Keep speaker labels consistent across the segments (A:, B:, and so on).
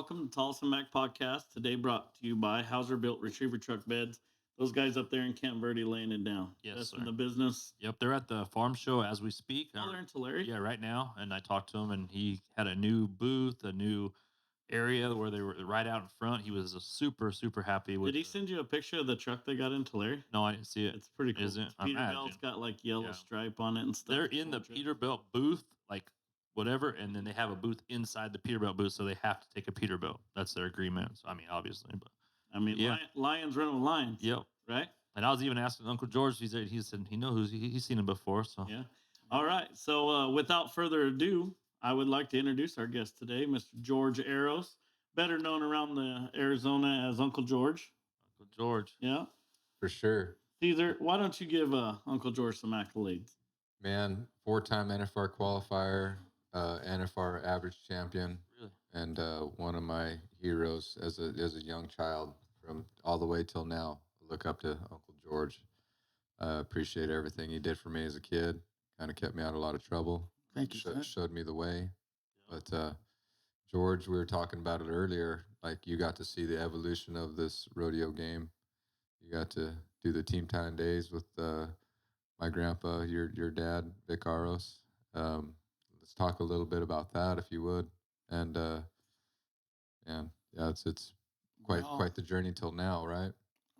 A: welcome to Tolleson-Mack podcast. Today brought to you by Hauser Built Retriever Truck Beds. Those guys up there in Camp Verde laying it down.
B: Yes,
A: Best
B: sir.
A: in the business.
B: Yep, they're at the farm show as we speak.
A: Oh, they're in Tulare?
B: Yeah, right now. And I talked to him, and he had a new booth, a new area where they were right out in front. He was super happy with.
A: Did he send you a picture of the truck they got in Tulare?
B: No, I didn't see it.
A: It's pretty cool.
B: Is it?
A: It's
B: Imagine.
A: Peterbilt's got like yellow
B: Yeah.
A: stripe on it and stuff.
B: They're in the Peterbilt booth, like whatever, and then they have a booth inside the Peterbilt booth, so they have to take a Peterbilt. That's their agreement. So I mean, obviously, but
A: yeah. Lions run with lions.
B: Yep.
A: Right.
B: And I was even asking Uncle George. He said he knows he's seen him before. So
A: yeah. All right. So without further ado, I would like to introduce our guest today, Mr. George Aros, better known around the Arizona as Uncle George.
B: Uncle George.
A: Yeah.
C: For sure.
A: Cesar, why don't you give Uncle George some accolades?
C: Man, 4-time NFR qualifier, NFR average champion,
B: Really?
C: And one of my heroes as a young child from all the way till now. I look up to Uncle George. Appreciate everything he did for me as a kid. Kind of kept me out of a lot of trouble.
A: Thank you.
C: Showed me the way. But George, we were talking about it earlier. Like, you got to see the evolution of this rodeo game. You got to do the team time days with my grandpa, your dad, Vic Aros. Let's talk a little bit about that, if you would. And it's quite the journey till now, right?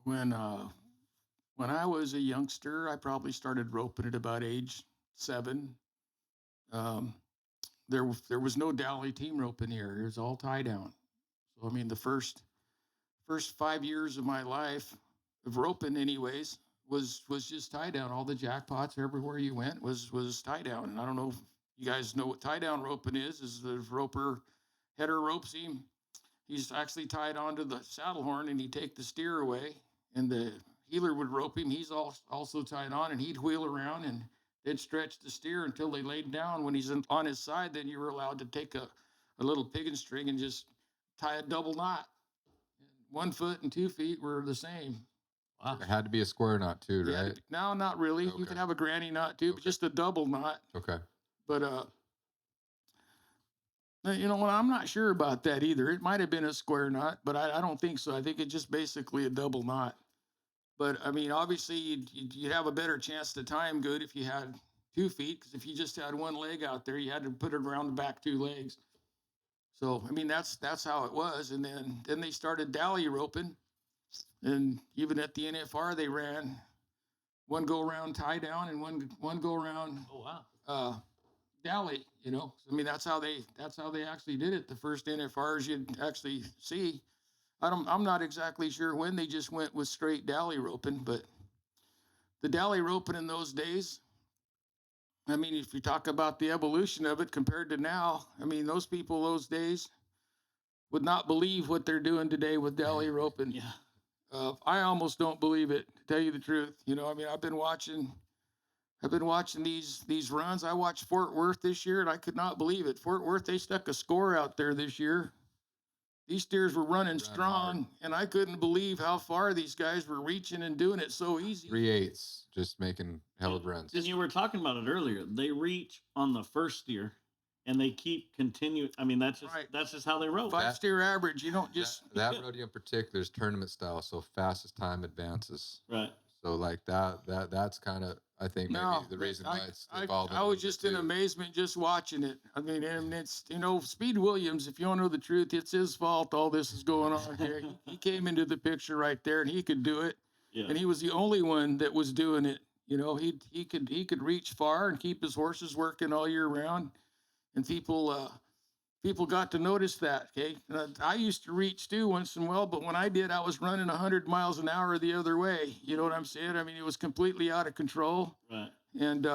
D: When I was a youngster, I probably started roping at about age 7. There was no Dally team roping here. It was all tie down. So I mean, the first 5 years of my life of roping, anyways, was just tie down. All the jackpots everywhere you went was tie down. And I don't know if you guys know what tie down roping is. Is the roper header ropes him. He's actually tied onto the saddle horn, and he'd take the steer away, and the heeler would rope him. He's also tied on, and he'd wheel around, and they'd stretch the steer until they laid down. When he's on his side, then you were allowed to take a little piggin string and just tie a double knot. 1 foot and 2 feet were the same.
C: Wow. It had to be a square knot too, right?
D: No, not really.
C: Okay.
D: You could have a granny knot too, but just a double knot.
C: Okay.
D: But I'm not sure about that either. It might have been a square knot, but I don't think so. I think it's just basically a double knot. But I mean, obviously, you'd have a better chance to tie him good if you had 2 feet, because if you just had one leg out there, you had to put it around the back 2 legs. So I mean, that's how it was. And then they started Dally roping, and even at the NFR, they ran one go around tie down and one go around.
B: Oh wow.
D: Dally, I mean, that's how they actually did it. The first NFRs you'd actually see. I'm not exactly sure when they just went with straight Dally roping, but the Dally roping in those days, I mean, if you talk about the evolution of it compared to now, I mean, those people those days would not believe what they're doing today with Dally roping.
A: Yeah.
D: I almost don't believe it, to tell you the truth. I mean, I've been watching these runs. I watched Fort Worth this year, and I could not believe it. Fort Worth, they stuck a score out there this year. These steers were running strong, hard. And I couldn't believe how far these guys were reaching and doing it so easy.
C: 3/8, just making hell of runs.
A: And you were talking about it earlier. They reach on the first steer, and they keep continuing. I mean, that's just how they rope.
D: 5 steer average. You don't just
C: that rodeo in particular is tournament style, so fast as time advances.
A: Right. So
C: like that's kind of, I think, maybe the reason why it's evolved.
D: I was just in amazement just watching it. I mean, and it's, Speed Williams, if you want to know the truth, it's his fault all this is going on here. He came into the picture right there, and he could do it.
A: Yeah.
D: And he was the only one that was doing it. He could reach far and keep his horses working all year round. And people got to notice that, okay? I used to reach too once in a while, but when I did, I was running 100 miles an hour the other way. You know what I'm saying? I mean, it was completely out of control.
A: Right.
D: And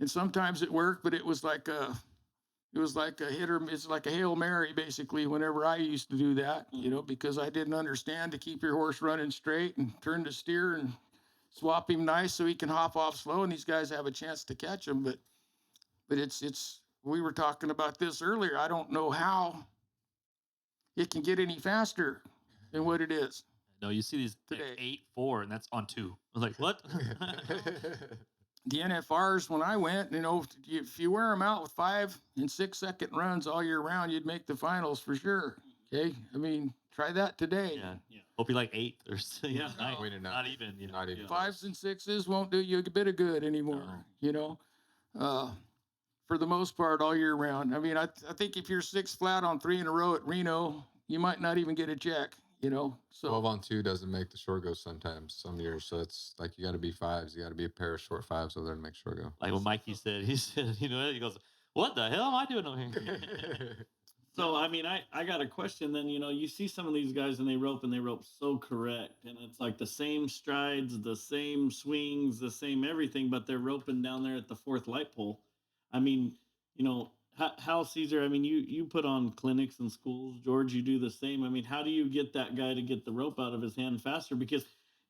D: sometimes it worked, but it was like a hit or it's like a Hail Mary, basically, whenever I used to do that, because I didn't understand to keep your horse running straight and turn the steer and swap him nice so he can hop off slow, and these guys have a chance to catch him. But it's we were talking about this earlier. I don't know how it can get any faster than what it is.
B: No, you see these today 8-4, and that's on 2. I was like, what?
D: The NFRs, when I went, if you wear them out with 5 and 6 second runs all year round, you'd make the finals for sure. Okay, I mean, try that today.
B: Yeah.
A: Yeah.
B: Hope you like 8th or so.
A: Yeah.
B: Not,
C: Winning
B: not
C: nothing.
B: even. You know.
C: Not even
A: Yeah.
C: close.
D: 5s and 6s won't do you a bit of good anymore.
B: No.
D: You know, for the most part, all year round. I mean, I think if you're 6 flat on 3 in a row at Reno, you might not even get a check. You know,
C: 12
D: so
C: on 2 doesn't make the short go sometimes, some years. So it's like you got to be 5s. You got to be a pair of short 5s over there to make short go.
B: Like what Mikey said. He said, you know, he goes, "What the hell am I doing over here?"
A: So I mean, I got a question. Then you see some of these guys and they rope so correct, and it's like the same strides, the same swings, the same everything, but they're roping down there at the fourth light pole. I mean, how Cesar? I mean, you put on clinics and schools, George. You do the same. I mean, how do you get that guy to get the rope out of his hand faster? Because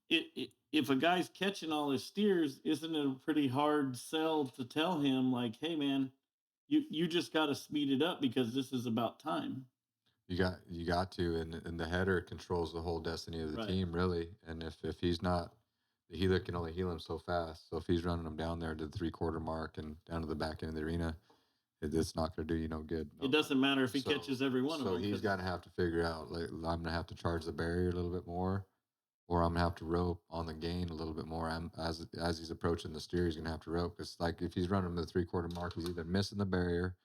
A: if a guy's catching all his steers, isn't it a pretty hard sell to tell him like, hey man, you just got to speed it up because this is about time.
C: You got to, and the header controls the whole destiny of the
A: Right.
C: team, really. And if he's not, the healer can only heal him so fast. So if he's running him down there to the 3/4 mark and down to the back end of the arena, it's not going to do you no good.
A: It doesn't matter if he
C: So-
A: catches every one of
C: So
A: them.
C: he's
A: 'cause-
C: going to have to figure out, like, I'm going to have to charge the barrier a little bit more, or I'm going to have to rope on the gain a little bit more. As he's approaching the steer, he's going to have to rope. Because, like, if he's running to the 3/4 mark, he's either missing the barrier,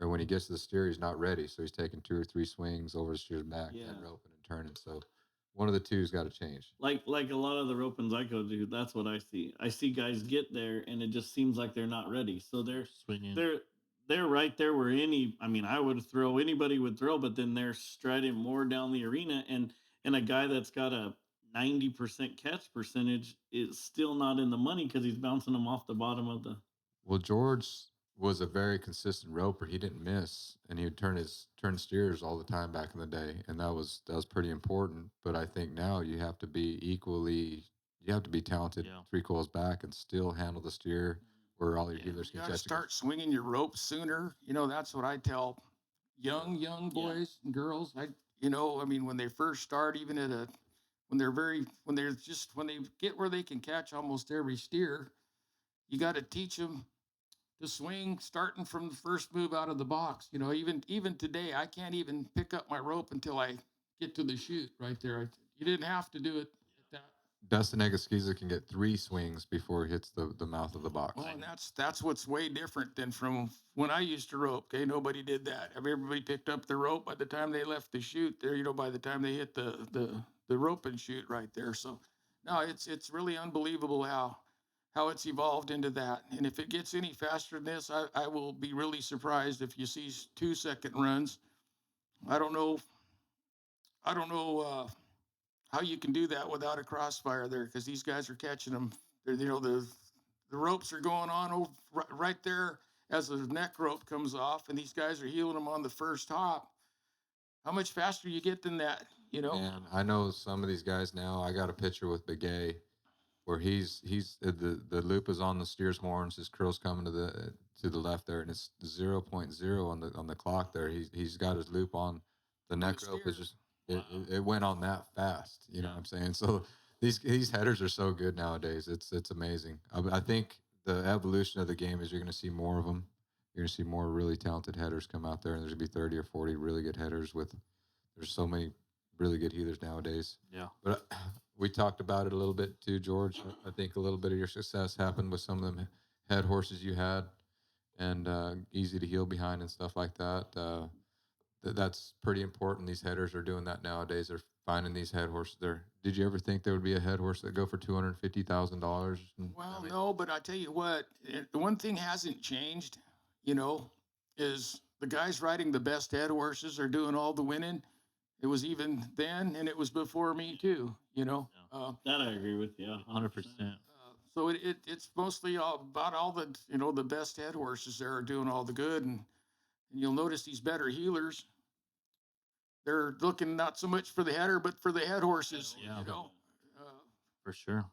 C: or when he gets to the steer, he's not ready. So he's taking 2 or 3 swings over the steer's back
A: Yeah.
C: and roping and turning. So one of the two's got to change.
A: like a lot of the ropings I go to, that's what I see. I see guys get there and it just seems like they're not ready. So
B: Swinging.
A: they're right there where I would throw, anybody would throw, but then they're striding more down the arena, and a guy that's got a 90% catch percentage is still not in the money because he's bouncing them off the bottom of the.
C: Well, George was a very consistent roper. He didn't miss, and he would turn steers all the time back in the day, and that was pretty important. But I think now you have to be talented
B: Yeah.
C: 3 coils back and still handle the steer where all your
B: Yeah.
C: healers
D: you
C: can
D: got to
C: catch it.
D: start swinging your rope sooner. You know, that's what I tell young boys and girls. I mean, when they first start, even when they get where they can catch almost every steer, you got to teach them to swing starting from the first move out of the box. You know, even today, I can't even pick up my rope until I get to the chute right there. You didn't have to do it at that.
C: Dustin Egaskiza can get 3 swings before he hits the mouth of the box.
D: Well, and that's what's way different than from when I used to rope. Okay, nobody did that. Everybody picked up the rope by the time they left the chute. There, by the time they hit the rope and chute right there. So, no, it's really unbelievable how it's evolved into that. And if it gets any faster than this, I will be really surprised if you see 2-second runs. I don't know how you can do that without a crossfire there, because these guys are catching them. The ropes are going on right there as the neck rope comes off, and these guys are heeling them on the first hop. How much faster you get than that?
C: And I know some of these guys now. I got a picture with Big A where he's the loop is on the steer's horns. His curl's coming to the left there, and it's 0.0 on the clock there. He's got his loop on. The neck
D: the
C: rope
D: steer.
C: is just it went on that fast. You know what I'm saying? So these headers are so good nowadays. It's amazing. I think the evolution of the game is you're going to see more of them. You're going to see more really talented headers come out there, and there's going to be 30 or 40 really good headers. There's so many really good healers nowadays.
B: Yeah.
C: But we talked about it a little bit too, George. I think a little bit of your success happened with some of them head horses you had, and easy to heel behind and stuff like that. That's pretty important. These headers are doing that nowadays. They're finding these head horses. Did you ever think there would be a head horse that go for $250,000?
D: Well, no, but I tell you what, the one thing hasn't changed, is the guys riding the best head horses are doing all the winning. It was even then, and it was before me too.
A: That I agree with you.
B: 100%.
D: So it's mostly about all the the best head horses there are doing all the good, and you'll notice these better healers. They're looking not so much for the header, but for the head horses.
B: Yeah.
D: Uh,
B: For sure.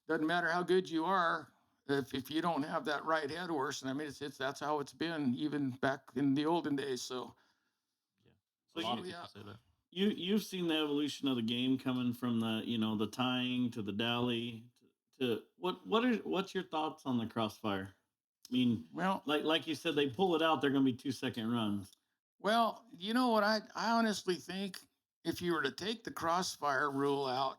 D: doesn't matter how good you are if you don't have that right head horse. And I mean, that's how it's been even back in the olden days. So
B: A
A: So
B: lot
A: you-
B: of people say that.
A: You've seen the evolution of the game coming from the tying to the dally to what's your thoughts on the crossfire? I mean,
D: well,
A: like you said, they pull it out, they're going to be 2-second runs.
D: Well, you know what? I honestly think if you were to take the crossfire rule out,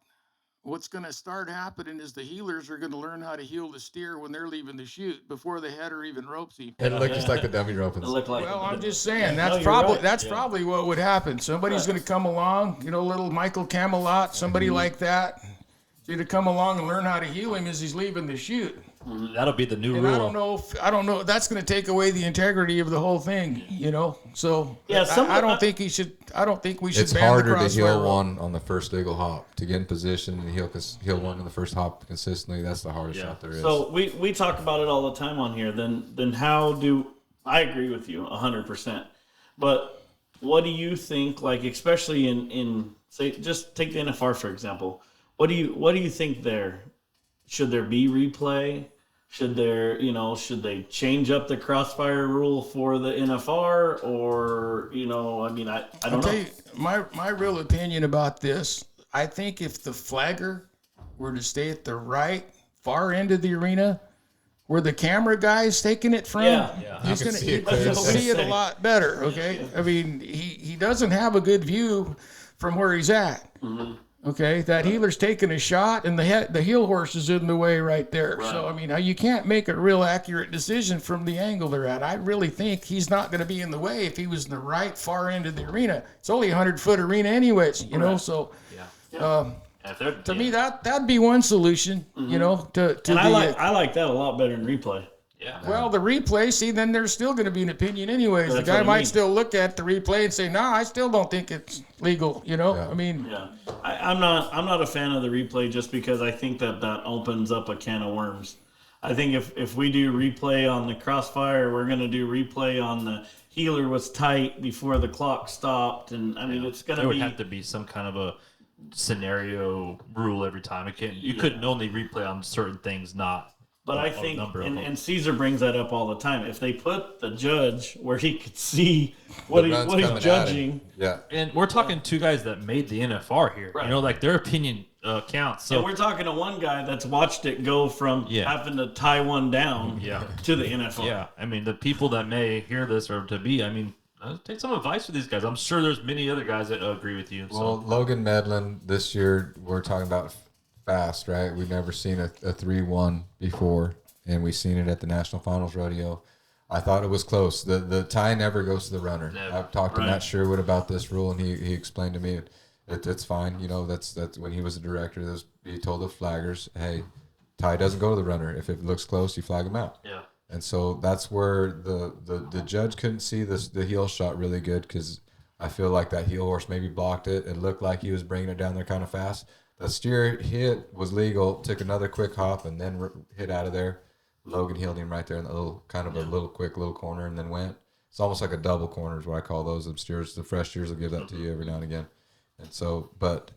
D: what's going to start happening is the healers are going to learn how to heel the steer when they're leaving the chute before the header even ropes him.
C: It looked just like the dummy rope.
A: It looked like.
D: Well, I'm just saying
A: No,
D: that's
A: you're
D: probably
A: right.
D: that's
A: Yeah.
D: probably what would happen. Somebody's going to come along, little Michael Camelot, somebody like that, to come along and learn how to heel him as he's leaving the chute.
B: That'll be the new
D: And
B: rule.
D: I don't know. That's going to take away the integrity of the whole thing, So
A: Yeah,
D: I don't think he should. I don't think we should
C: It's
D: ban the
C: harder to
D: crossfire
C: heel
D: rule.
C: one on the first legal hop to get in position and heel one on the first hop consistently. That's the hardest shot there is.
A: So we talk about it all the time on here. Then how do I agree with you 100%? But what do you think? Like especially in say, just take the NFR for example. What do you think there? Should there be replay? Should should they change up the crossfire rule for the NFR or I don't
D: I'll
A: know.
D: tell you my real opinion about this. I think if the flagger were to stay at the right far end of the arena, where the camera guy's taking it from,
A: Yeah.
D: he's
C: You can
D: gonna
C: see it
D: he'll
C: clear.
D: see it a lot better. Okay, I mean he doesn't have a good view from where he's at. Okay, that healer's taking a shot, and the heel horse is in the way right there.
A: Right.
D: So I mean, you can't make a real accurate decision from the angle they're at. I really think he's not going to be in the way if he was in the right far end of the arena. It's only a 100-foot arena, anyways. So to me, that'd be one solution. To
A: And
D: the
A: I like that a lot better than replay.
B: Yeah.
D: well, the replay, see, then there's still going to be an opinion anyways.
A: That's
D: the guy
A: what I
D: might
A: mean.
D: still look at the replay and say, I still don't think it's legal.
C: Yeah.
D: I mean,
A: Yeah, I'm not a fan of the replay just because I think that opens up a can of worms. I think if we do replay on the crossfire, we're going to do replay on the healer was tight before the clock stopped, and I mean it's going
B: There
A: to
B: would
A: be.
B: have to be some kind of a scenario rule every time. You couldn't only replay on certain things, not.
A: But I
B: a
A: think,
B: number of them.
A: and Cesar brings that up all the time. If they put the judge where he could see what
C: The run's
A: he's
C: coming at him.
A: judging,
C: Yeah.
B: And we're talking two guys that made the NFR here.
A: Right.
B: Like their opinion counts. So
A: and we're talking to one guy that's watched it go from
B: Yeah.
A: having to tie one down to the NFL.
B: yeah, I mean the people that may hear this or to be, take some advice from these guys. I'm sure there's many other guys that agree with you.
C: Well, Logan Medlin this year, we're talking about fast, right? We've never seen a 3-1 before, and we've seen it at the National Finals Rodeo. I thought it was close. The tie never goes to the runner.
B: Never.
C: I've talked to
A: Right.
C: Matt Sherwood about this rule, and he explained to me it's fine. That's when he was the director. He told the flaggers, hey, tie doesn't go to the runner. If it looks close, you flag him out.
B: Yeah.
C: And so that's where the judge couldn't see the heel shot really good because I feel like that heel horse maybe blocked it. It looked like he was bringing it down there kind of fast. The steer hit was legal, took another quick hop, and then hit out of there. Logan heeled him right there in the little quick little corner and then went. It's almost like a double corner is what I call those. The steers, the fresh steers will give that to you every now and again. And so, but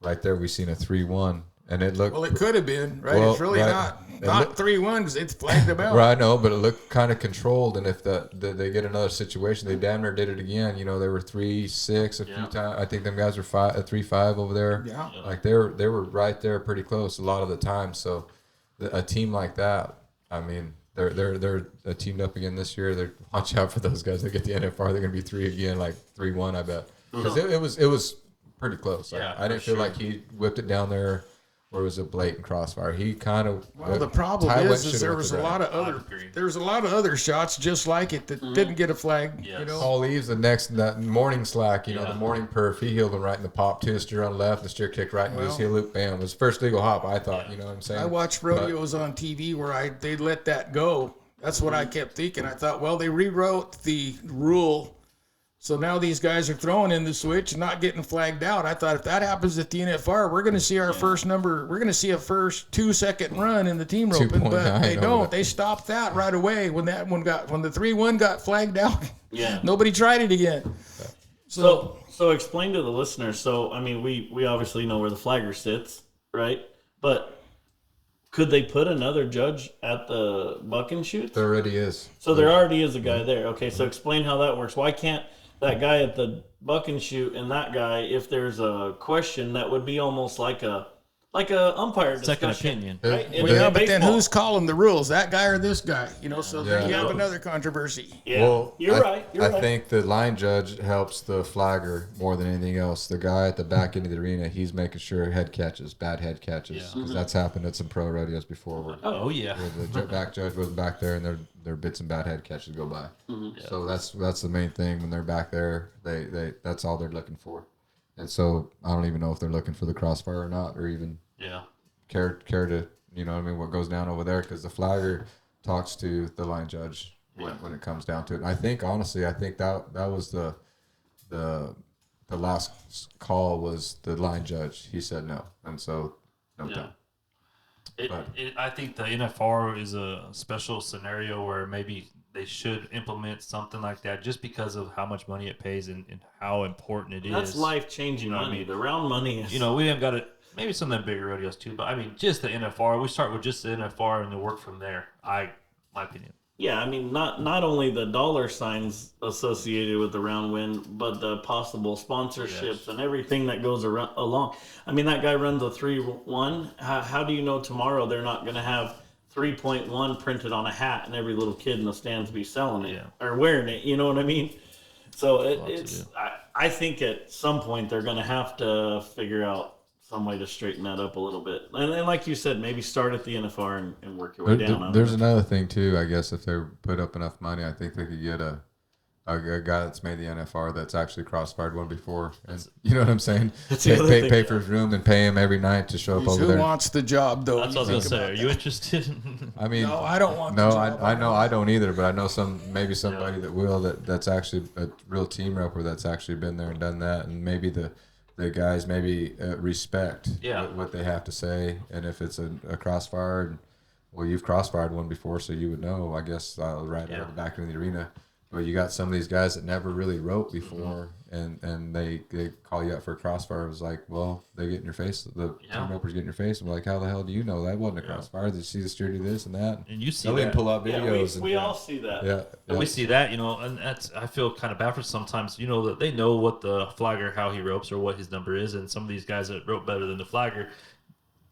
C: right there we seen a 3-1, and it looked.
D: well, it could have been, right?
C: Well,
D: It's really
C: right.
D: not 3-1 because it's flagged him out.
C: Right, I know, but it looked kind of controlled. And if they get another situation, they damn near did it again. They were 3-6 a few times. I think them guys were 3-5 over there.
D: Yeah.
C: Like they were right there, pretty close a lot of the time. So a team like that, I mean, they're teamed up again this year. They're watch out for those guys. They get the NFR. They're gonna be 3 again, like 3-1. I bet because it was pretty close.
B: Yeah,
C: I didn't
B: for
C: feel
B: sure.
C: like he whipped it down there. Or was it blatant crossfire? He kind of.
D: Well, the problem is there was a lot of other shots just like it that didn't get a flag.
B: Yes.
C: Paul Eves, that morning slack, the morning perf, he heeled him right in the pop too. Steer on the left, the steer kicked right into his heel loop. Bam! It was first legal hop. I thought, you know what I'm saying.
D: I watched rodeos on TV where they let that go. That's what I kept thinking. I thought, well, they rewrote the rule. So now these guys are throwing in the switch and not getting flagged out. I thought if that happens at the NFR, we're going to see our first number. We're going to see a first 2-second run in the team roping, but
C: 2.9
D: they
C: over
D: don't.
C: that.
D: They stopped that right away when the 3-1 got flagged out.
A: Yeah.
D: Nobody tried it again.
A: So explain to the listeners. So I mean, we obviously know where the flagger sits, right? But could they put another judge at the buck and shoot?
C: There already is.
A: So there already is a guy there. Okay, so explain how that works. Why can't that guy at the buck and shoot and that guy, if there's a question, that would be almost like a like a umpire
B: Second
A: discussion,
B: opinion.
A: right?
C: Well,
A: In
D: Yeah, but then
A: baseball.
D: who's calling the rules? That guy or this guy? So there
C: Yeah.
D: you have another controversy.
A: Yeah,
C: Well,
A: you're right. You're
C: I
A: right.
C: think the line judge helps the flagger more than anything else. The guy at the back end of the arena, he's making sure bad head catches,
B: Yeah.
C: because that's happened at some pro rodeos before where,
B: Oh yeah.
C: where the back judge wasn't back there and their bits and bad head catches go by. So that's the main thing when they're back there. They that's all they're looking for, and so I don't even know if they're looking for the crossfire or not, or even
B: Yeah.
C: care to what goes down over there, because the flagger talks to the line judge when it comes down to it. And I think honestly, that was the last call was the line judge. He said no, and so no
B: Yeah.
C: time. But-
B: I think the NFR is a special scenario where maybe they should implement something like that just because of how much money it pays and how important it is.
A: That's life changing
B: You know what I
A: money.
B: mean?
A: The round money is.
B: We haven't got it. Maybe some of them bigger rodeos too, but I mean, just the NFR. We start with just the NFR and then work from there. My opinion.
A: Yeah, I mean, not only the dollar signs associated with the round win, but the possible sponsorships
B: Yes.
A: and everything that goes along. I mean, that guy runs a 3-1. How do you know tomorrow they're not going to have 3.1 printed on a hat and every little kid in the stands be selling it or wearing it? You know what I mean? So I think at some point they're going to have to figure out some way to straighten that up a little bit. And then, like you said, maybe start at the NFR and work your way down.
C: There's another thing too. I guess if they put up enough money, I think they could get a guy that's made the NFR that's actually crossfired one before, and you know what I'm saying?
A: That's the other thing,
C: Pay for his room and pay him every night to show up over
D: Who
C: there.
D: wants the job, though?
B: That's what I was gonna say. Are you interested?
C: I mean,
D: No, I don't want
C: No,
D: the job.
C: I know I don't either, but I know maybe somebody that will, that's actually a real team roper that's actually been there and done that, and maybe the guys maybe respect what they have to say, and if it's a crossfire, and, well, you've crossfired one before, so you would know, I guess, right out of the back of the arena. But you got some of these guys that never really wrote before, and they call you up for a crossfire. It was like, well, they get in your face. The team ropers get in your face. And we're like, how the hell do you know that wasn't a crossfire? Did you see the steer do this and that?
B: And you see
C: They'll even
B: that.
C: pull out videos.
A: we all see that.
B: And we see that, and that's, I feel kind of bad for sometimes, that they know what the flagger, how he ropes or what his number is. And some of these guys that rope better than the flagger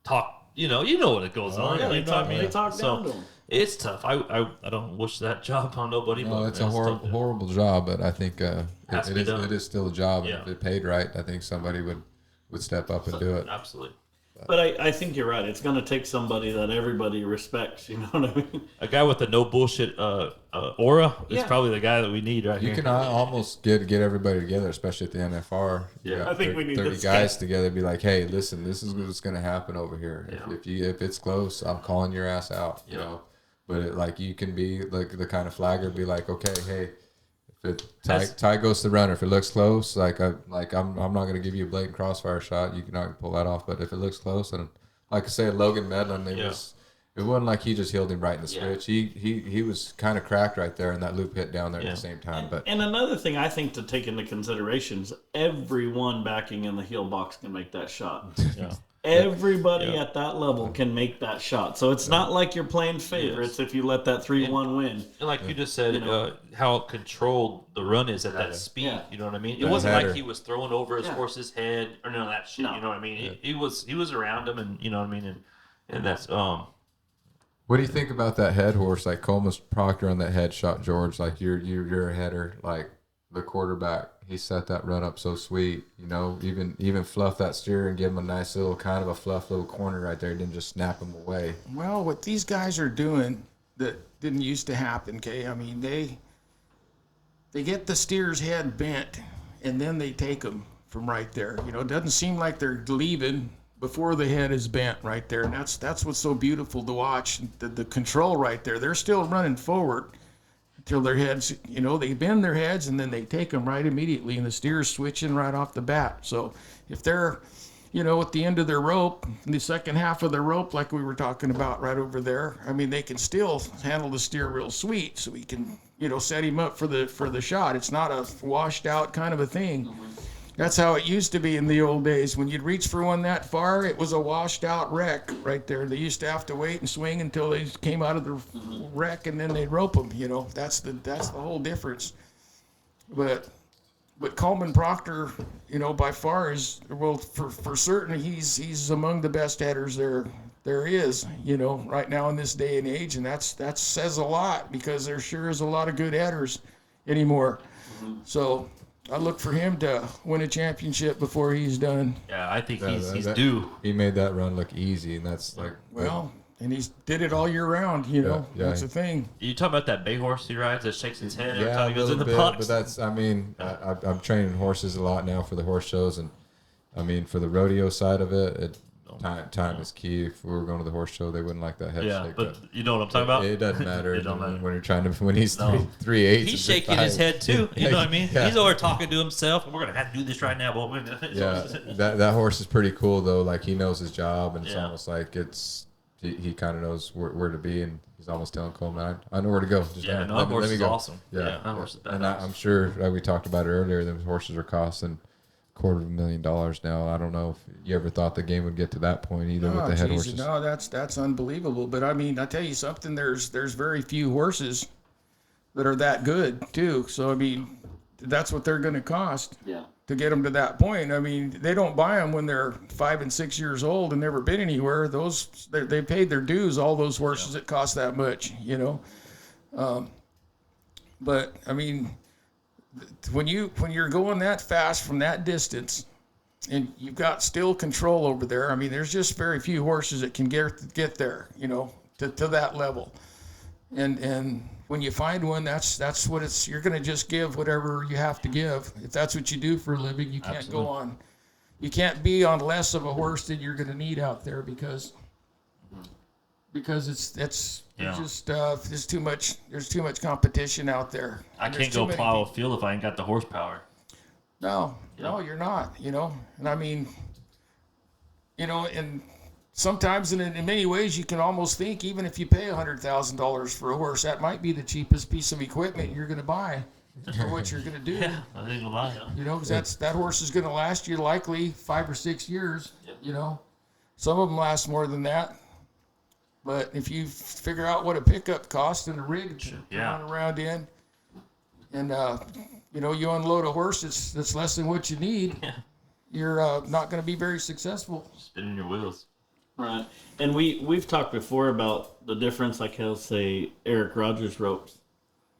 B: talk, you know what it goes on.
A: Yeah,
B: you know what I mean?
A: they talk
B: So,
A: down to them.
B: it's tough. I don't wish that job on nobody.
C: No,
B: but
C: it's a horrible job, but I think
B: Has to be done.
C: it is still a job.
B: Yeah.
C: If it paid right, I think somebody would step up and do it.
B: Absolutely.
A: But I think you're right. It's going to take somebody that everybody respects. You know what I mean?
B: A guy with a no bullshit aura is
A: Yeah.
B: probably the guy that we need right
C: You
B: here.
C: can almost get everybody together, especially at the NFR. You
B: Yeah.
C: got
A: I think we need
C: 30
A: this
C: guys together. Be like, hey, listen, this is what's going to happen over here.
B: Yeah.
C: If it's close, I'm calling your ass out. You
B: Yeah.
C: know, but you can be like the kind of flagger, be like, okay, hey, if tie goes to the runner. If it looks close, I'm not going to give you a blatant crossfire shot. You cannot pull that off. But if it looks close, and like I say, Logan Medlin, it wasn't like he just healed him right in the switch. He was kind of cracked right there, and that loop hit down there at the same time. But
A: And another thing I think to take into consideration is everyone backing in the heel box can make that shot.
B: Yeah.
A: Everybody at that level can make that shot. So it's not like you're playing favorites if you let that 3-1 win.
B: And like you just said, how controlled the run is at that speed.
A: Yeah.
B: You know what I mean? It
C: That
B: wasn't
C: header.
B: like he was throwing over his
A: Yeah.
B: horse's head or none of that shit.
A: No.
B: You know what I mean? He was around him, and you know what I mean. And that's
C: what do you think about that head horse, like Coleman Proctor on that head shot, George? Like you're a header, like the quarterback. He set that run up so sweet, even fluff that steer and give him a nice little kind of a fluff little corner right there. Didn't just snap him away.
D: Well, what these guys are doing that didn't used to happen, okay? I mean, they get the steer's head bent, and then they take them from right there. It doesn't seem like they're leaving before the head is bent right there, and that's what's so beautiful to watch. The control right there. They're still running forward until their heads, they bend their heads, and then they take them right immediately, and the steer's switching right off the bat. So if they're at the end of their rope, the second half of their rope, like we were talking about right over there, I mean, they can still handle the steer real sweet, so we can, set him up for the shot. It's not a washed out kind of a thing. That's how it used to be in the old days. When you'd reach for one that far, it was a washed out wreck right there. They used to have to wait and swing until they came out of the wreck, and then they'd rope them. That's the whole difference. But but Coleman Proctor, by far is, well, for certain, he's among the best headers there is, right now in this day and age, and that says a lot, because there sure is a lot of good headers anymore. So I look for him to win a championship before he's done.
B: Yeah, I think he's due.
C: He made that run look easy, and that's like
D: And he's did it all year round, That's the thing.
B: You talking about that bay horse he rides that shakes his head every
C: yeah,
B: time
C: a
B: he goes in
C: little
B: the
C: bit,
B: box?
C: but that's I'm training horses a lot now for the horse shows, and for the rodeo side of it, time is key. If we were going to the horse show, they wouldn't like that head shake.
B: But you know what I'm talking about?
C: It doesn't matter.
B: It don't matter.
C: When you're trying to when he's 3'8".
B: He's shaking his head too. You know what I mean?
C: Yeah.
B: He's over talking to himself. We're gonna have to do this right now.
C: Yeah, that horse is pretty cool though. Like he knows his job, and it's
B: Yeah.
C: almost like he kind of knows where to be, and he's almost telling Coleman, I know where to go. Just
B: that
C: let
B: horse
C: me
B: is
C: go.
B: awesome. Yeah, that horse is badass.
C: And I'm sure, like we talked about it earlier, those horses are costing $250,000 now. I don't know if you ever thought the game would get to that point either with the head horses.
D: No, that's unbelievable. But I tell you something. There's very few horses that are that good too. So that's what they're going to cost.
A: Yeah.
D: To get them to that point. They don't buy them when they're 5 and 6 years old and never been anywhere. They paid their dues. All those horses that cost that much, But when you're going that fast from that distance, and you've got still control over there. There's just very few horses that can get there, to that level. And when you find one, that's what it's. You're going to just give whatever you have to give. If that's what you do for a living, you can't go on. You can't be on less of a horse than you're going to need out there because it's just there's too much competition out there.
B: I can't go plow a field if I ain't got the horsepower.
D: No, you're not. And and sometimes in many ways you can almost think, even if you pay $100,000 for a horse, that might be the cheapest piece of equipment you're going to buy for what you're going to do.
B: Yeah, I ain't gonna lie.
D: Because that horse is going to last you likely 5 or 6 years.
B: Yep.
D: Some of them last more than that. But if you figure out what a pickup costs and a rig to run around in, and you unload a horse that's less than what you need, you're not going to be very successful.
B: Spinning your wheels.
A: Right. And we've talked before about the difference, like he'll say Eric Rogers ropes,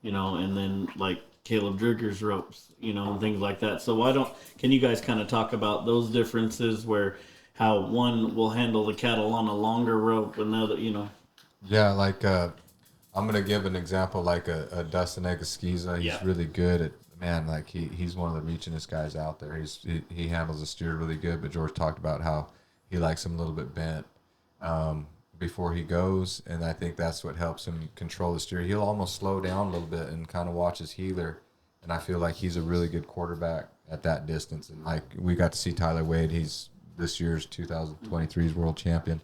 A: and then like Caleb Drigger's ropes, and things like that. So can you guys kind of talk about those differences where how one will handle the cattle on a longer rope, another,
C: Yeah, like I'm going to give an example like a Dustin Egaskiza. He's really good at, he's one of the reachingest guys out there. He handles the steer really good, but George talked about how he likes him a little bit bent before he goes, and I think that's what helps him control the steer. He'll almost slow down a little bit and kind of watch his heeler, and I feel like he's a really good quarterback at that distance. And like we got to see Tyler Wade, he's this year's 2023's world champion,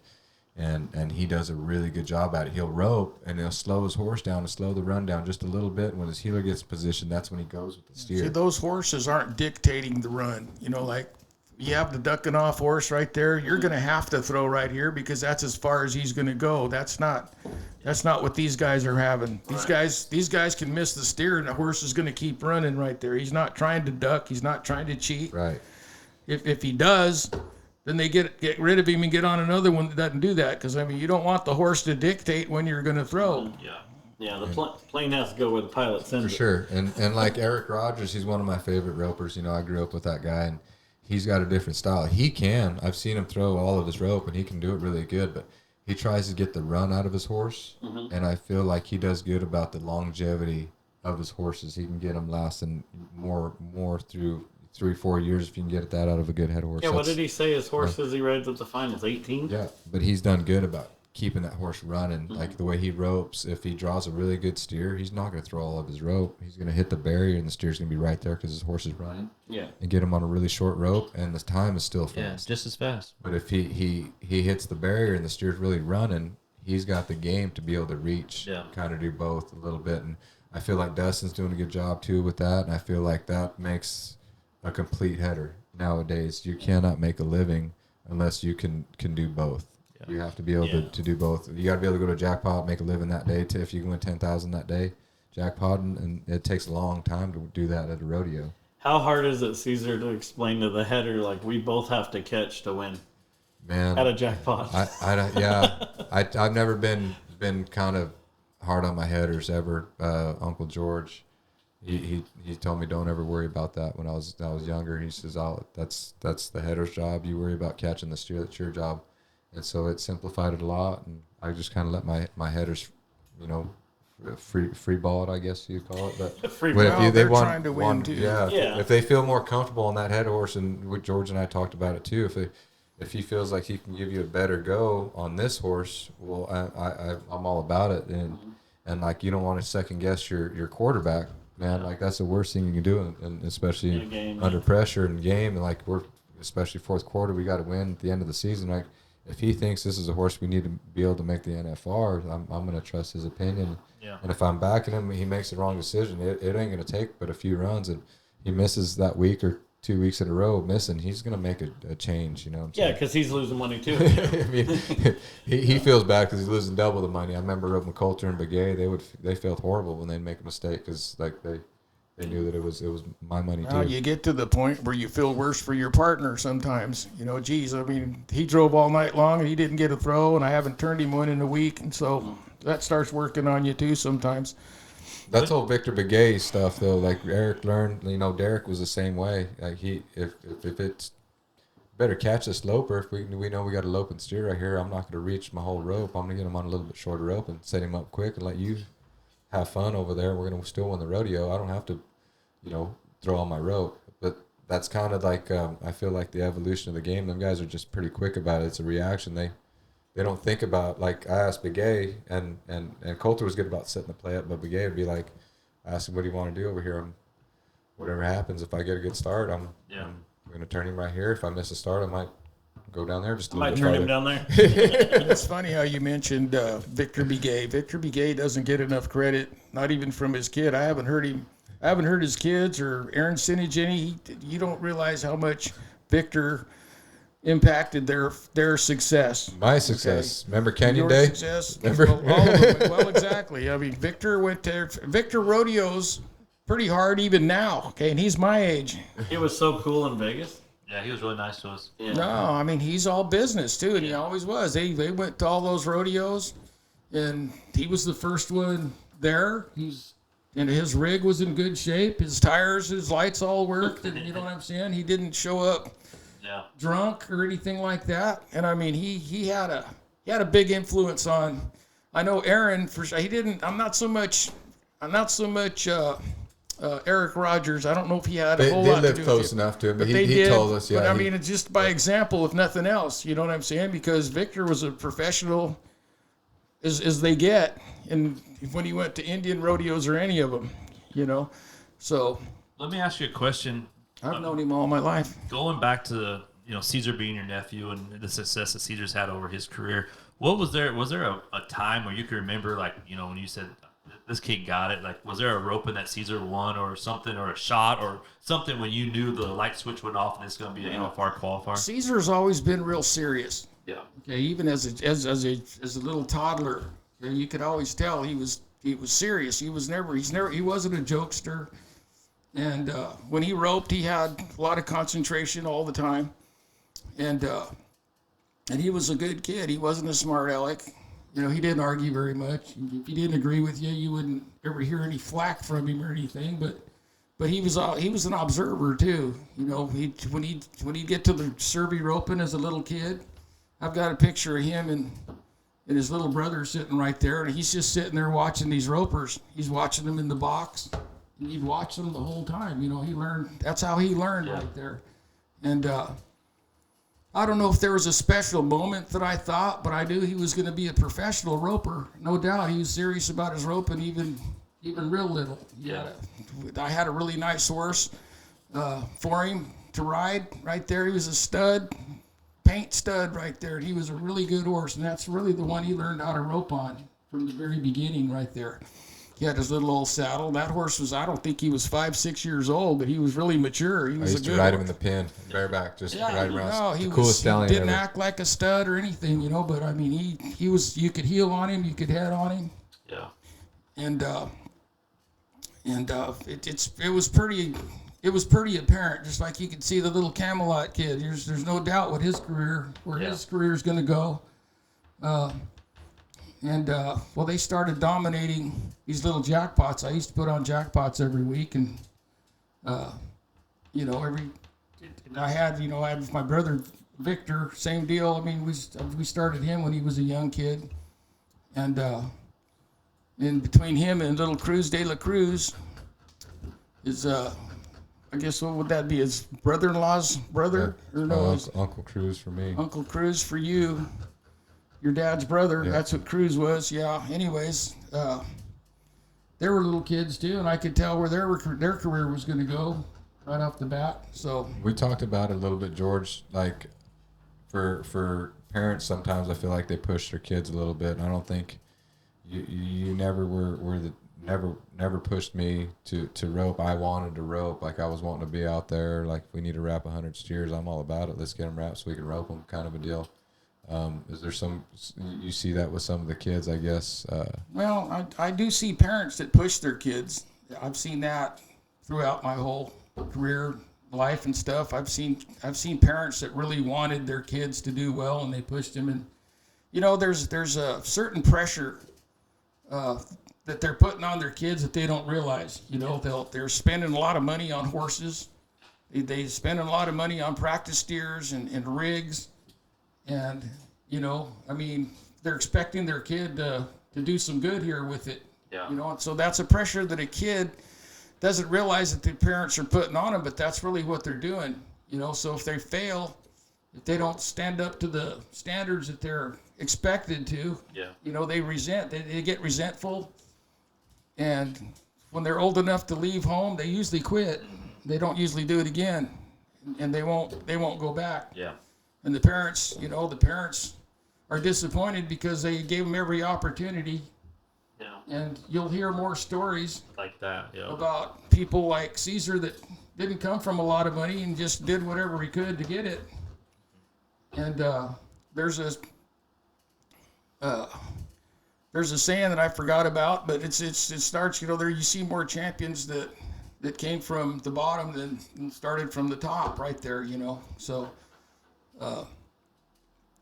C: and he does a really good job at it. He'll rope and he'll slow his horse down and slow the run down just a little bit. When his heeler gets positioned, that's when he goes with the steer.
D: See, those horses aren't dictating the run. Like you have the ducking off horse right there. You're going to have to throw right here because that's as far as he's going to go. That's not what these guys are having. These guys can miss the steer and the horse is going to keep running right there. He's not trying to duck. He's not trying to cheat.
C: Right.
D: If he does, then they get rid of him and get on another one that doesn't do that. Because you don't want the horse to dictate when you're going to throw.
A: Yeah. The plane has to go where the pilot sends it.
C: For sure. And like Eric Rogers, he's one of my favorite ropers. I grew up with that guy, and he's got a different style. I've seen him throw all of his rope, and he can do it really good, but he tries to get the run out of his horse, and I feel like he does good about the longevity of his horses. He can get them lasting more through 3-4 years if you can get that out of a good head horse.
A: Yeah, what did he say his horses he rides at the finals? 18?
C: Yeah, but he's done good about keeping that horse running. Like the way he ropes, if he draws a really good steer, he's not going to throw all of his rope. He's going to hit the barrier, and the steer's going to be right there because his horse is running.
A: Yeah.
C: And get him on a really short rope, and the time is still fast.
B: Yeah, just as fast.
C: But if he hits the barrier and the steer's really running, he's got the game to be able to reach, kind of do both a little bit. And I feel like Dustin's doing a good job too with that, and I feel like that makes a complete header nowadays. You cannot make a living unless you can do both. Yeah. You have to be able to do both. You got to be able to go to jackpot, make a living that day. If you can win $10,000 that day, jackpot, and it takes a long time to do that at a rodeo.
A: How hard is it, Cesar, to explain to the header like we both have to catch to win
C: Man,
A: at a jackpot?
C: I've never been kind of hard on my headers ever. Uncle George, he told me don't ever worry about that when I was younger. He says, that's the header's job. You worry about catching the steer. That's your job. And so it simplified it a lot. And I just kind of let my headers, free ball it, I guess you call it. But
A: Free
C: but
A: ball.
C: if they
D: They're trying to win too.
A: Yeah.
C: If they feel more comfortable on that head horse, and George and I talked about it too. If he feels like he can give you a better go on this horse, well, I'm all about it. And like you don't want to second guess your quarterback, man. Like that's the worst thing you can do, and especially
A: In a game,
C: under pressure in game. And like especially fourth quarter, we got to win at the end of the season. Like if he thinks this is a horse we need to be able to make the NFR, I'm going to trust his opinion.
B: Yeah.
C: And if I'm backing him, he makes the wrong decision. It ain't going to take but a few runs, and he misses that week or 2 weeks in a row missing. He's going to make a change. You know what I'm saying?
A: Yeah, because he's losing money too.
C: I mean, he feels bad because he's losing double the money. I remember Rope McCoulter and Begay, they felt horrible when they'd make a mistake because like they knew that it was my money
D: Well,
C: too.
D: you get to the point where you feel worse for your partner sometimes. Geez, I mean, he drove all night long and he didn't get a throw, and I haven't turned him one in a week, and so that starts working on you too sometimes.
C: That's all Victor Begay stuff though. Like Eric learned, Derek was the same way. Like if it's better catch a sloper, if we know we got a lope and steer right here, I'm not going to reach my whole rope. I'm going to get him on a little bit shorter rope and set him up quick and let you have fun over there. We're going to still win the rodeo. I don't have to, throw on my rope. But that's kind of like I feel like the evolution of the game. Them guys are just pretty quick about it. It's a reaction. They don't think about, like I asked Begay, and Coulter was good about setting the play up, but Begay would be like, I asked him, what do you want to do over here? Whatever happens, if I get a good start, I'm going to turn him right here. If I miss a start, I might go down there just a little
A: Might
C: bit
A: turn
C: farther.
A: him down there.
D: It's funny how you mentioned Victor Begay. Victor Begay doesn't get enough credit, not even from his kid. I haven't heard his kids or Aaron Sinnage any. You don't realize how much Victor impacted their success.
C: My success. Okay. Remember Canyon
D: Your
C: Day?
D: Success.
C: Remember?
D: Well, all of them. Well, exactly. I mean, Victor rodeos pretty hard even now. Okay, and he's my age.
A: It was so cool in Vegas.
B: Yeah, he was really nice to us.
A: Yeah.
D: No, I mean he's all business too, and he always was. They went to all those rodeos, and he was the first one there. And his rig was in good shape. His tires, his lights all worked, and you know what I'm saying. He didn't show up drunk or anything like that. And I mean he had a big influence on. I know Aaron for sure. He didn't. I'm not so much. Eric Rogers, I don't know if he had a whole lot to do with it.
C: They lived close enough to him, but he
D: did,
C: told us,
D: But I mean, it's just by example, if nothing else, you know what I'm saying? Because Victor was a professional as they get, and when he went to Indian rodeos or any of them, So
B: Let me ask you a question.
D: I've known him all my life.
B: Going back to Cesar being your nephew and the success that Cesar's had over his career, was there a time where you can remember, like, when you said this kid got it? Like, was there a roping that Cesar won or something, or a shot or something when you knew the light switch went off and it's going to be an NFR qualifier?
D: Cesar's always been real serious.
B: Yeah.
D: Okay, even as a little toddler, you could always tell he was serious. He wasn't a jokester. And when he roped, he had a lot of concentration all the time. And he was a good kid. He wasn't a smart aleck. He didn't argue very much. If he didn't agree with you, you wouldn't ever hear any flack from him or anything. But he was an observer too. When he'd get to the Serby roping as a little kid, I've got a picture of him and his little brother sitting right there, and he's just sitting there watching these ropers. He's watching them in the box, and he'd watch them the whole time. He learned. That's how he learned right there. And I don't know if there was a special moment that I thought, but I knew he was going to be a professional roper. No doubt, he was serious about his roping, even real little. I had a really nice horse for him to ride right there. He was a stud, paint stud right there. He was a really good horse, and that's really the one he learned how to rope on from the very beginning right there. He had his little old saddle. That horse I don't think he was 5-6 years old, but he was really mature. He was
C: I used to ride him in the pen, bareback, just ride around.
D: No,
C: the coolest stallion
D: he didn't
C: ever.
D: act like a stud or anything, but I mean, he was, you could heel on him, you could head on him.
B: Yeah.
D: And it was pretty it was pretty apparent, just like you could see the little Camelot kid. There's no doubt what his career, his career is going to go. Well, they started dominating these little jackpots. I used to put on jackpots every week, and I had my brother Victor, same deal. I mean, we started him when he was a young kid, and in between him and little Cruz de la Cruz is I guess what would that be? His brother-in-law's brother?
C: Yeah.
D: Or no,
C: Uncle Cruz for me.
D: Uncle Cruz for you. Your dad's brother.
C: Yeah.
D: That's what Cruz was. Yeah. Anyways, they were little kids too, and I could tell where their career was going to go right off the bat. So
C: We talked about it a little bit, George. Like for parents, sometimes I feel like they push their kids a little bit. And I don't think you never never pushed me to rope. I wanted to rope. Like I was wanting to be out there. Like if we need to wrap 100 steers, I'm all about it. Let's get them wrapped so we can rope them, kind of a deal. Is there you see that with some of the kids, I guess?
D: Well, I do see parents that push their kids. I've seen that throughout my whole career, life and stuff. I've seen parents that really wanted their kids to do well, and they pushed them. And there's a certain pressure that they're putting on their kids that they don't realize. They're spending a lot of money on horses. They spend a lot of money on practice steers and rigs. And, they're expecting their kid to do some good here with it.
B: Yeah.
D: So that's a pressure that a kid doesn't realize that the parents are putting on them, but that's really what they're doing. So if they fail, if they don't stand up to the standards that they're expected to, they get resentful. And when they're old enough to leave home, they usually quit. They don't usually do it again, and they won't go back.
B: Yeah.
D: And the parents are disappointed because they gave them every opportunity.
B: Yeah.
D: And you'll hear more stories
B: Like that. Yeah.
D: about people like Cesar that didn't come from a lot of money and just did whatever he could to get it. And there's a saying that I forgot about, but it starts, there you see more champions that came from the bottom than started from the top right there, So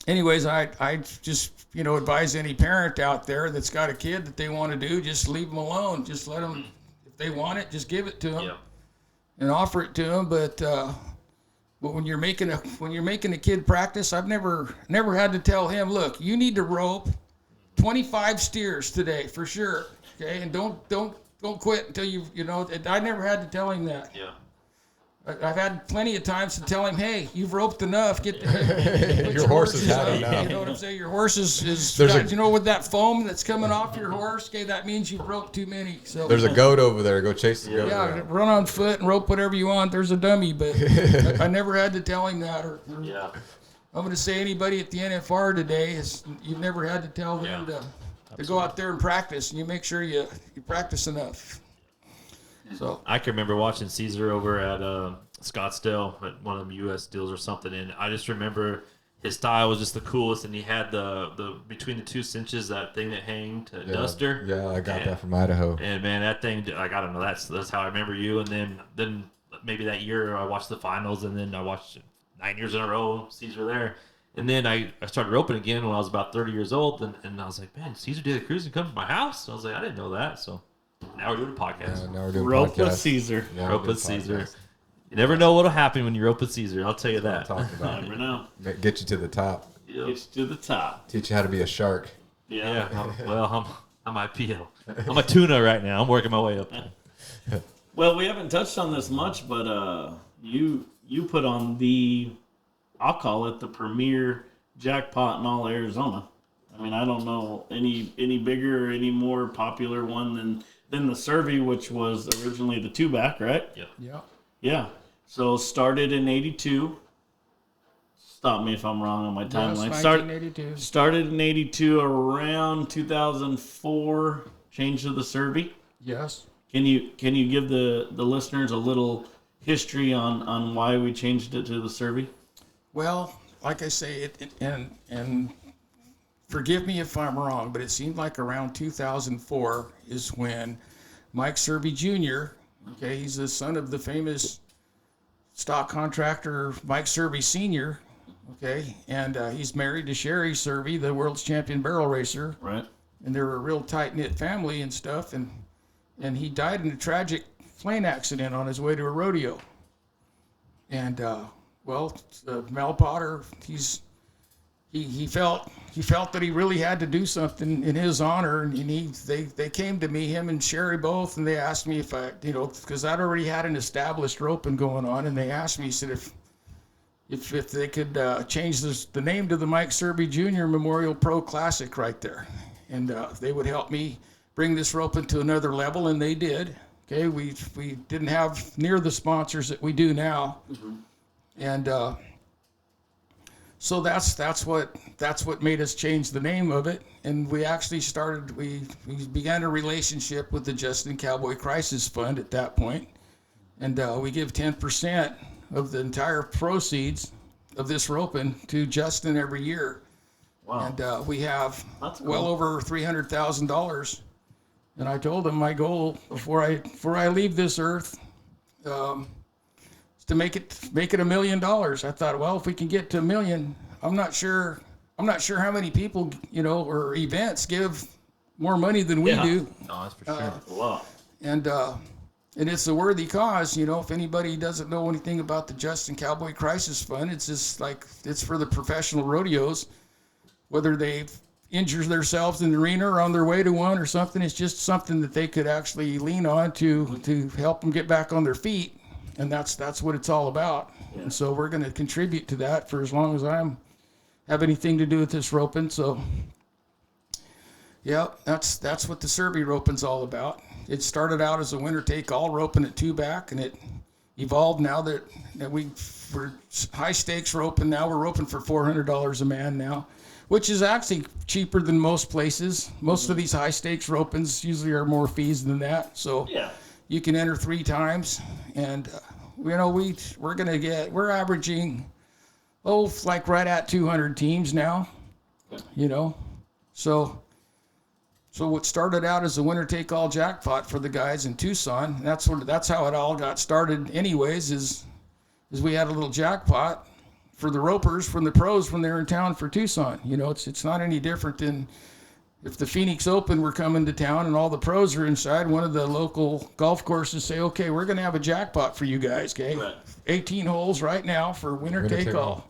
D: anyways, I just, advise any parent out there that's got a kid that they want to do, just leave them alone. Just let them, if they want it, just give it to them and offer it to them. But when you're making a kid practice, I've never had to tell him, look, you need to rope 25 steers today for sure. Okay. And don't quit until I never had to tell him that.
B: Yeah.
D: I've had plenty of times to tell him, hey, you've roped enough. Get
C: Your horse has had enough.
D: You know what I'm saying? Your horse is
C: There's
D: with that foam that's coming off your horse, okay, that means you've roped too many. So
C: There's a goat over there. Go chase the goat.
D: yeah,
C: around.
D: run on foot and rope whatever you want. There's a dummy, but I never had to tell him that. Or
B: Yeah.
D: I'm going to say anybody at the NFR today is you've never had to tell them to go out there and practice, and you make sure you practice enough. So
B: I can remember watching Cesar over at Scottsdale at one of them U.S. deals or something, and I just remember his style was just the coolest, and he had the between the two cinches, that thing that hanged duster.
C: Yeah, I got that from Idaho.
B: And man, that thing, like, I don't know, that's how I remember you. And then maybe that year I watched the finals, and then I watched 9 years in a row Cesar there. And then I started roping again when I was about 30 years old, and I was like, man, Cesar did a cruise and come to my house. I was like, I didn't know that. So now we're doing a podcast.
C: Now we're doing
A: Rope
C: podcast.
A: with Cesar.
C: Yeah,
B: Rope
C: we're
B: with
C: doing
B: Cesar.
C: podcast.
B: You never know what'll happen when you rope with Cesar. I'll tell you that.
C: Talk about
A: Never know.
C: get you to the top.
B: Yep.
A: Gets to the top.
C: Teach you how to be a shark.
A: Yeah.
B: Yeah. I'm IPO. I'm a tuna right now. I'm working my way up there.
A: Well, we haven't touched on this much, but you put on I'll call it the premier jackpot in all Arizona. I mean, I don't know any bigger or any more popular one than the Serby, which was originally the 2-back, right?
D: yeah.
A: Yeah. So started in 82. Stop me if I'm wrong on my timeline.
D: Yes,
A: Started
D: 1982.
A: started in 82, around 2004, changed to the Serby.
D: Yes.
A: Can you give the listeners a little history on why we changed it to the Serby?
D: Well, like I say, and forgive me if I'm wrong, but it seemed like around 2004 is when Mike Cervi Jr., okay, he's the son of the famous stock contractor Mike Cervi Jr. Okay, and he's married to Sherry Serby, the world's champion barrel racer.
A: Right.
D: And they were a real tight knit family and stuff. And he died in a tragic plane accident on his way to a rodeo. And Mel Potter, he felt that he really had to do something in his honor, and they came to me, him and Sherry both, and they asked me if I, because I'd already had an established roping going on, and they asked me, said if they could change the name to the Mike Cervi Jr. Memorial Pro Classic right there, and they would help me bring this roping to another level, and they did. Okay, we didn't have near the sponsors that we do now, and so that's what made us change the name of it, and we actually we began a relationship with the Justin Cowboy Crisis Fund at that point, and we give 10% of the entire proceeds of this roping to Justin every year.
A: Wow.
D: And we have
A: That's cool.
D: well over $300,000. And I told him my goal before I leave this earth is to make it $1 million. I thought, well, if we can get to $1 million, I'm not sure how many people, or events give more money than we do.
B: No, that's for sure.
A: A lot.
D: And it's a worthy cause, if anybody doesn't know anything about the Justin Cowboy Crisis Fund, it's just like, it's for the professional rodeos, whether they've injured themselves in the arena or on their way to one or something. It's just something that they could actually lean on to help them get back on their feet. And that's what it's all about. Yeah. And so we're going to contribute to that for as long as have anything to do with this roping. So yeah, that's what the Serby roping's all about. It started out as a winner take all roping at two back, and it evolved now that we're high stakes roping. Now we're roping for $400 a man now, which is actually cheaper than most places. Most of these high stakes ropings usually are more fees than that. So
A: Yeah.
D: you can enter 3 times, and we're averaging like right at 200 teams now. So what started out as a winner-take-all jackpot for the guys in Tucson, that's how it all got started anyways, is we had a little jackpot for the ropers from the pros when they're in town for Tucson. It's not any different than if the Phoenix Open were coming to town and all the pros are inside, one of the local golf courses say, okay, we're going to have a jackpot for you guys, okay?
A: Right.
D: 18 holes right now for winner-take-all.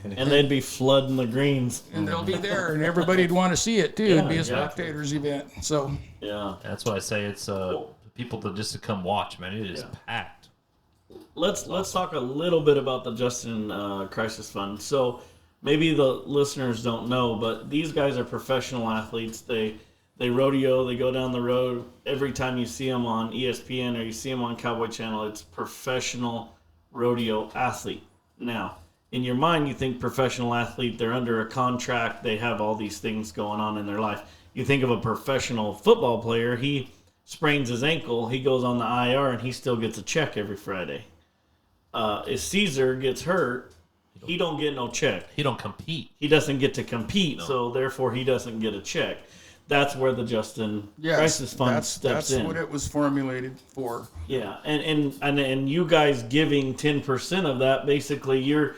A: And they'd be flooding the greens.
D: And they'll be there, and everybody'd want to see it too.
A: Yeah,
D: It'd be a
A: exactly.
D: spectators event. So
A: Yeah.
B: That's why I say it's people to come watch, man. It is
A: Yeah.
B: packed.
A: Let's talk a little bit about the Justin Crisis Fund. So maybe the listeners don't know, but these guys are professional athletes. They rodeo. They go down the road. Every time you see them on ESPN or you see them on Cowboy Channel, it's professional rodeo athlete. Now, in your mind, you think professional athlete, they're under a contract, they have all these things going on in their life. You think of a professional football player, he sprains his ankle, he goes on the IR, and he still gets a check every Friday. If Cesar gets hurt, he don't get no check.
B: He don't compete.
A: He doesn't get to compete, so therefore he doesn't get a check. That's where the Justin Crisis Fund steps in.
D: That's what it was formulated for.
A: Yeah, and you guys giving 10% of that, basically you're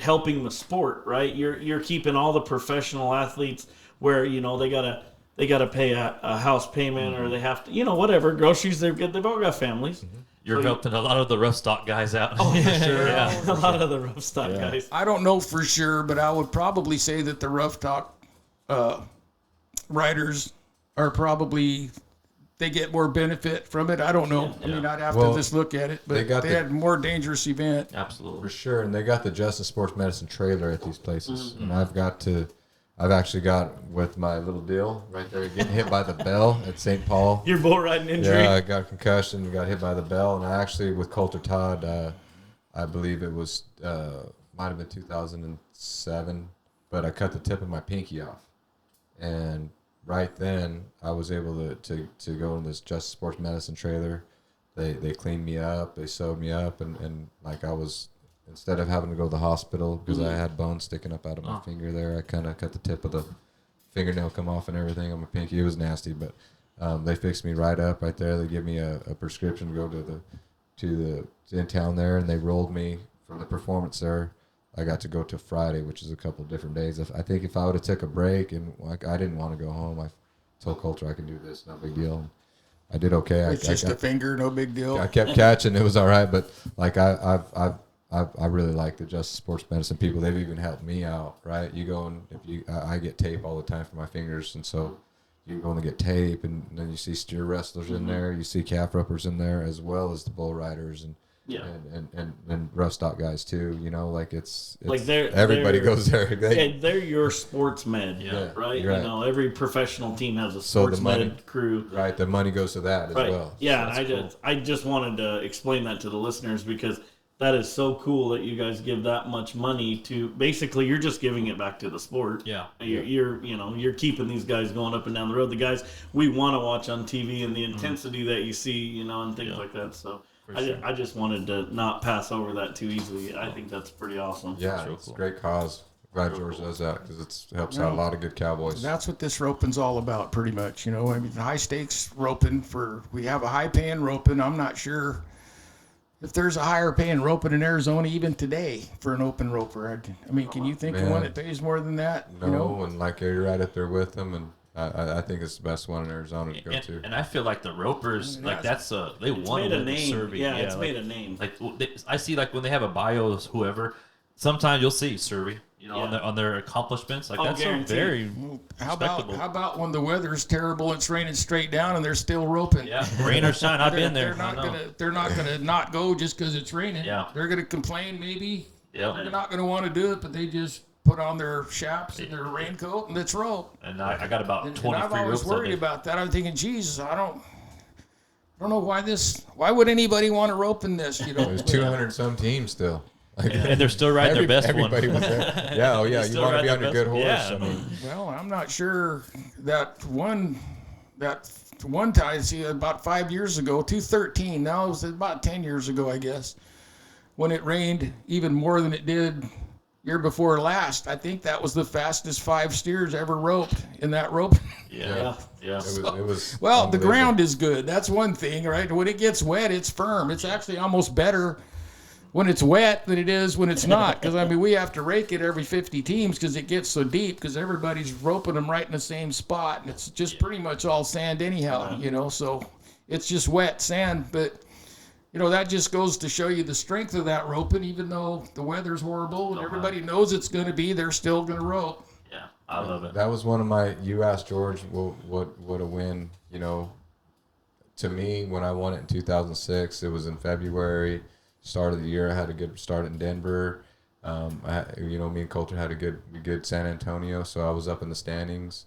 A: helping the sport, right? You're keeping all the professional athletes where they gotta pay a house payment, or they have to whatever groceries they've all got families.
B: You're helping a lot of the rough stock guys out.
A: Oh, for sure. A lot of the rough stock guys.
D: I don't know for sure, but I would probably say that the rough talk riders are probably, they get more benefit from it. I don't know. I mean, I'd have to just look at it, but they had a more dangerous event.
B: Absolutely.
C: For sure, and they got the Justin Sports Medicine trailer at these places, and I've actually got with my little deal right there, getting hit by the bell at St. Paul.
A: Your bull riding injury.
C: Yeah, I got a concussion, got hit by the bell, and I actually with Coulter Todd, I believe it was might have been 2007, but I cut the tip of my pinky off, and right then I was able to go in this Justin Sports Medicine trailer. They cleaned me up, they sewed me up, and like I was, instead of having to go to the hospital because I had bones sticking up out of my finger there, I kind of cut the tip of the fingernail come off and everything on my pinky. It was nasty, but they fixed me right up right there. They give me a prescription to go in town there, and they rolled me from the performance there. I got to go to Friday, which is a couple different days. I think if I would have took a break and like I didn't want to go home, I told Coulter I can do this, no big deal. I did okay.
D: It's just a finger, no big deal.
C: I kept catching, it was all right. But like I really like the Justice Sports Medicine people. They've even helped me out, right? You go and I get tape all the time for my fingers, and so you go and get tape, and then you see steer wrestlers in there, you see calf ropers in there, as well as the bull riders and rough stock guys too. You know, like it's
A: like
C: everybody goes there.
A: They're your sports med,
C: Yeah,
A: right?
C: you're right.
A: You know, every professional team has a sports med crew.
C: Right, the money goes to that as well.
A: Yeah,
C: So
A: I just wanted to explain that to the listeners because that is so cool that you guys give that much money to. Basically, you're just giving it back to the sport.
B: Yeah.
A: You're keeping these guys going up and down the road. The guys we want to watch on TV and the intensity that you see, you know, and things like that. So I just wanted to not pass over that too easily. I think that's pretty awesome.
C: Yeah, it's a great cause. Glad George does that because it helps out a lot of good cowboys.
D: That's what this roping's all about, pretty much. You know, I mean, high stakes roping we have a high paying roping. I'm not sure if there's a higher paying roping in Arizona even today for an open roper. I mean, can you think of one that pays more than that?
C: No,
D: you know?
C: And like you're right up there with them, and I think it's the best one in Arizona to go to.
B: And I feel like the ropers, like they want
A: made
B: to
A: a
B: win the
A: name.
B: Serby.
A: Yeah, it's
B: like,
A: made a name.
B: Like I see, like when they have a bio, whoever, sometimes you'll see Serby, you know, on their accomplishments. Like that's so very
D: How
B: respectable.
D: about when the weather's terrible, it's raining straight down, and they're still roping?
B: Yeah, rain or shine, I've been there.
D: They're not gonna not go just because it's raining.
B: Yeah.
D: They're gonna complain maybe.
B: Yeah.
D: They're not gonna want to do it, but they just put on their chaps and their raincoat and let's rope.
B: And I got about 23
D: and I've always
B: ropes
D: worried about that. I'm thinking, Jesus, I don't know why would anybody want to rope in this? You know,
C: There's 200 some teams still. Like,
B: and they're still riding their best one.
C: Everybody was there. Yeah, oh yeah, you
B: still
C: want to
B: ride
C: be on
B: their
C: a good
B: best-
C: horse.
B: yeah.
C: I mean,
D: well, I'm not sure that one time, see, about 5 years ago, 213. Now it was about 10 years ago, I guess, when it rained even more than it did year before last. I think that was the fastest 5 steers ever roped in that rope.
B: Yeah.
C: it was
D: Well, the
C: unbelievable.
D: ground is good. That's one thing, right? When it gets wet, it's firm. It's actually almost better when it's wet than it is when it's not. Because, I mean, we have to rake it every 50 teams because it gets so deep because everybody's roping them right in the same spot. And it's just pretty much all sand anyhow, you know. So it's just wet sand. But, you know, that just goes to show you the strength of that roping. Even though the weather's horrible and everybody knows it's going to be, they're still going to rope.
B: Yeah, I love it.
C: That was one of my. You asked George, what a win. You know, to me, when I won it in 2006, it was in February. Start of the year, I had a good start in Denver. Me and Coulter had a good San Antonio, so I was up in the standings,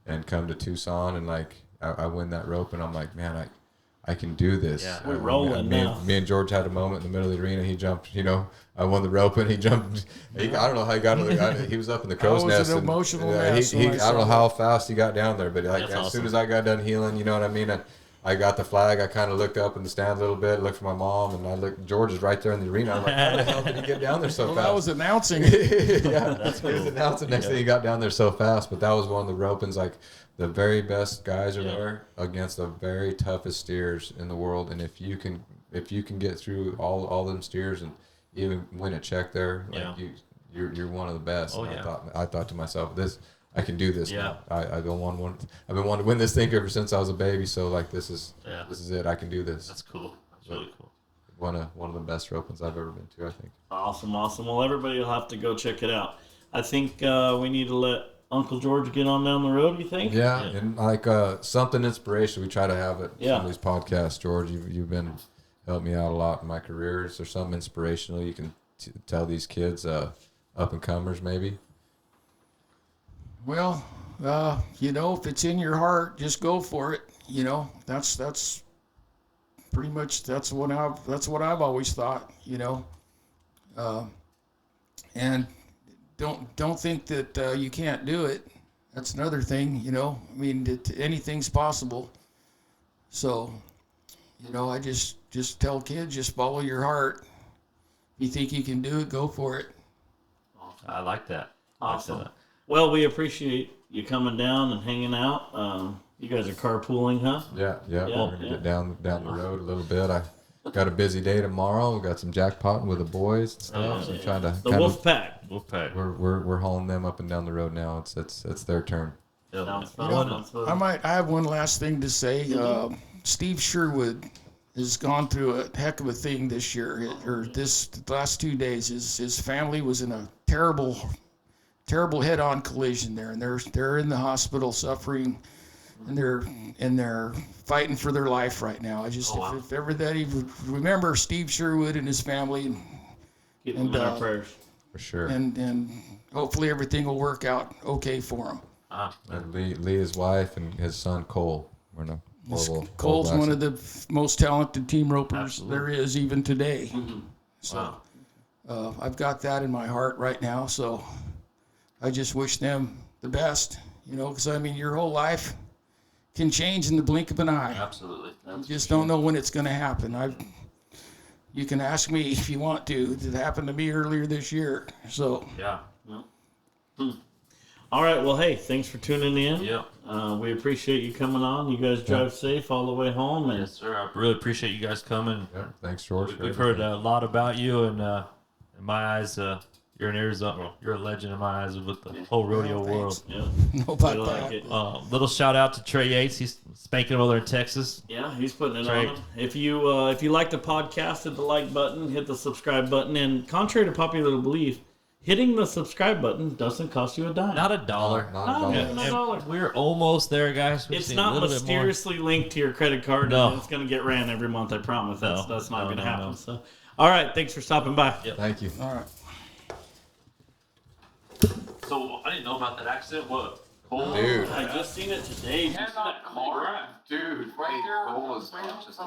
C: and come to Tucson, and like I win that rope, and I'm like, man, I can do this.
B: Yeah.
A: We're rolling now.
C: Me and George had a moment in the middle of the arena. He jumped, you know, I won the rope, and he jumped. I don't know how he got. He was up in the crow's
D: was an
C: nest.
D: emotional mess when I
C: I don't
D: saw
C: know how fast he got down there, but like
B: That's
C: as
B: awesome.
C: soon as I got done healing, you know what I mean. I got the flag. I kind of looked up in the stand a little bit, looked for my mom, and I looked. George is right there in the arena. I'm like, how the hell did he get down there so
D: Well,
C: fast?
D: that was announcing.
C: Yeah, that's cool. He was announcing next thing he got down there so fast. But that was one of the ropings. Like the very best guys are there against the very toughest steers in the world. And if you can get through all them steers and even win a check there, like you're one of the best.
B: Oh,
C: And
B: yeah.
C: I thought to myself, I can do this.
B: Yeah.
C: Now. I don't want one. I've been wanting to win this thing ever since I was a baby. So like this is it. I can do this.
B: That's cool. That's really cool.
C: One of the best ropings I've ever been to, I think.
A: Awesome. Well, everybody will have to go check it out. I think we need to let Uncle George get on down the road, you think?
C: Yeah, and like something inspirational. We try to have it
A: Yeah.
C: some of these podcasts. George, you've been helping me out a lot in my career. Is there something inspirational you can tell these kids, up and comers, maybe?
D: Well, you know, if it's in your heart, just go for it. You know, that's pretty much that's what I've always thought. You know, and don't think that you can't do it. That's another thing. You know, I mean, anything's possible. So, you know, I just tell kids, just follow your heart. If you think you can do it, go for it.
B: I like that.
A: Awesome.
B: I like that.
A: Well, we appreciate you coming down and hanging out. You guys are carpooling, huh?
C: Yeah. We're gonna get down the road a little bit. got a busy day tomorrow. We got some jackpotting with the boys and stuff. So I'm trying to
A: The wolf pack.
B: Wolfpack.
C: we're hauling them up and down the road now. It's their turn.
A: Sounds
D: You
A: fun.
D: know,
A: Sounds fun.
D: I have one last thing to say. Steve Sherwood has gone through a heck of a thing this year, the last 2 days. His family was in a terrible head-on collision there, and they're in the hospital suffering, and they're fighting for their life right now. If everybody would remember Steve Sherwood and his family,
A: Keep them in our
D: and,
A: prayers.
C: For sure.
D: and hopefully everything will work out okay for him.
C: And Lee, his wife, and his son Cole. We're in a horrible.
D: Cole's one of
C: accident.
D: the most talented team ropers
A: Absolutely.
D: there is even today.
A: Wow.
D: I've got that in my heart right now, so I just wish them the best, because I mean, your whole life can change in the blink of an eye.
B: Absolutely.
D: You just don't know when it's going to happen. You can ask me if you want to. It happened to me earlier this year, so.
B: Yeah.
A: All right. Well, hey, thanks for tuning in.
B: Yeah.
A: We appreciate you coming on. You guys drive safe all the way home. And
B: Yes, sir. I really appreciate you guys coming.
C: Yeah, thanks, George. for
B: We've heard
C: everything.
B: a lot about you, and in my eyes, you're an Arizona. Well, you're a legend in my eyes with the whole rodeo
D: Well,
B: world.
D: thanks.
A: yeah,
D: No
A: I
D: about
A: like
D: that.
A: it.
B: Little shout out to Trey Yates. He's spanking over there in Texas.
A: Yeah, he's putting it
B: Great.
A: on. If you like the podcast, hit the like button, hit the subscribe button, and contrary to popular belief, hitting the subscribe button doesn't cost you a dime.
B: Not $1.
C: Not
A: Not
C: at all.
A: a
B: And
A: dollar.
B: we're almost there, guys. We've
A: It's
B: seen
A: not
B: a little bit more.
A: mysteriously linked to your credit card
B: No.
A: and it's going to get ran every month. I promise. That's
B: No.
A: not
B: No,
A: going to
B: no,
A: happen.
B: no.
A: So, all right. Thanks for stopping by.
B: Yep.
C: Thank you.
D: All right.
B: So I didn't know about that accident. What? Cole?
C: Dude.
A: I just seen it today.
C: Dude, right there. Cole is just